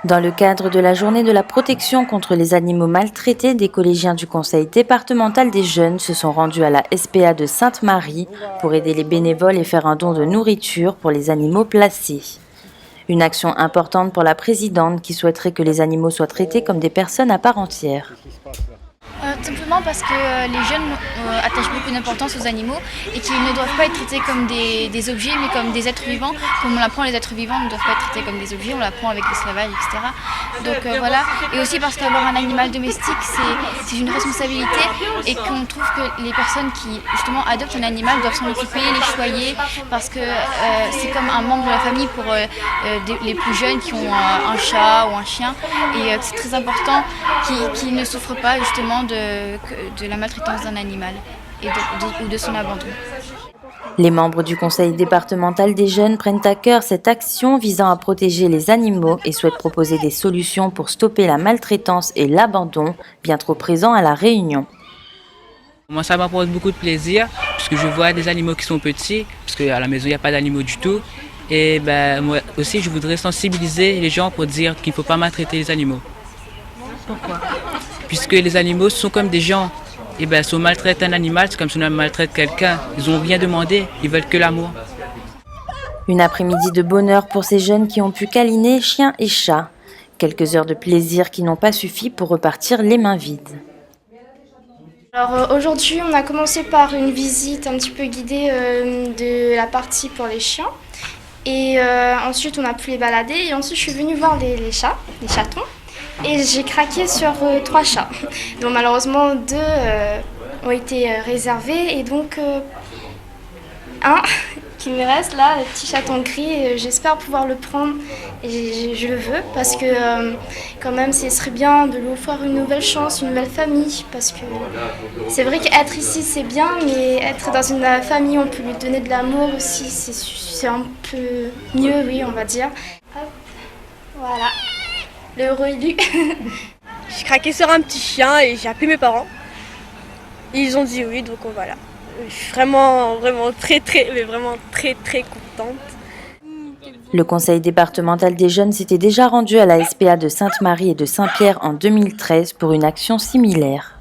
Dans le cadre de la journée de la protection contre les animaux maltraités, des collégiens du conseil départemental des jeunes se sont rendus à la SPA de Sainte-Marie pour aider les bénévoles et faire un don de nourriture pour les animaux placés. Une action importante pour la présidente qui souhaiterait que les animaux soient traités comme des personnes à part entière. Tout simplement parce que les jeunes attachent beaucoup d'importance aux animaux et qu'ils ne doivent pas être traités comme des objets mais comme des êtres vivants. Comme on l'apprend, les êtres vivants ne doivent pas être traités comme des objets, on l'apprend avec l'esclavage, etc. Donc voilà, et aussi parce qu'avoir un animal domestique c'est une responsabilité et qu'on trouve que les personnes qui justement adoptent un animal doivent s'en occuper, les choyer parce que c'est comme un membre de la famille pour les plus jeunes qui ont un chat ou un chien et c'est très important qu'ils ne souffrent pas justement de la maltraitance d'un animal ou de son abandon. Les membres du conseil départemental des jeunes prennent à cœur cette action visant à protéger les animaux et souhaitent proposer des solutions pour stopper la maltraitance et l'abandon, bien trop présents à La Réunion. Moi, ça m'apporte beaucoup de plaisir puisque je vois des animaux qui sont petits, parce qu'à la maison, il n'y a pas d'animaux du tout. Et moi aussi, je voudrais sensibiliser les gens pour dire qu'il ne faut pas maltraiter les animaux. Pourquoi ? Puisque les animaux sont comme des gens. Et si on maltraite un animal, c'est comme si on maltraite quelqu'un. Ils n'ont rien demandé, ils veulent que l'amour. Une après-midi de bonheur pour ces jeunes qui ont pu câliner chiens et chats. Quelques heures de plaisir qui n'ont pas suffi pour repartir les mains vides. Alors aujourd'hui, on a commencé par une visite un petit peu guidée de la partie pour les chiens. Et ensuite, on a pu les balader. Et ensuite, je suis venue voir les chats, les chatons. Et j'ai craqué sur 3 chats. Donc malheureusement, 2 ont été réservés. Et donc, un qui me reste là, le petit chaton gris, j'espère pouvoir le prendre. Et je le veux parce que quand même, ce serait bien de lui offrir une nouvelle chance, une nouvelle famille. Parce que c'est vrai qu'être ici, c'est bien, mais être dans une famille, on peut lui donner de l'amour aussi. C'est un peu mieux, oui, on va dire. Hop, voilà. L'heureux élu. J'ai craqué sur un petit chien et j'ai appelé mes parents. Ils ont dit oui, donc voilà. Je suis vraiment très contente. Le conseil départemental des jeunes s'était déjà rendu à la SPA de Sainte-Marie et de Saint-Pierre en 2013 pour une action similaire.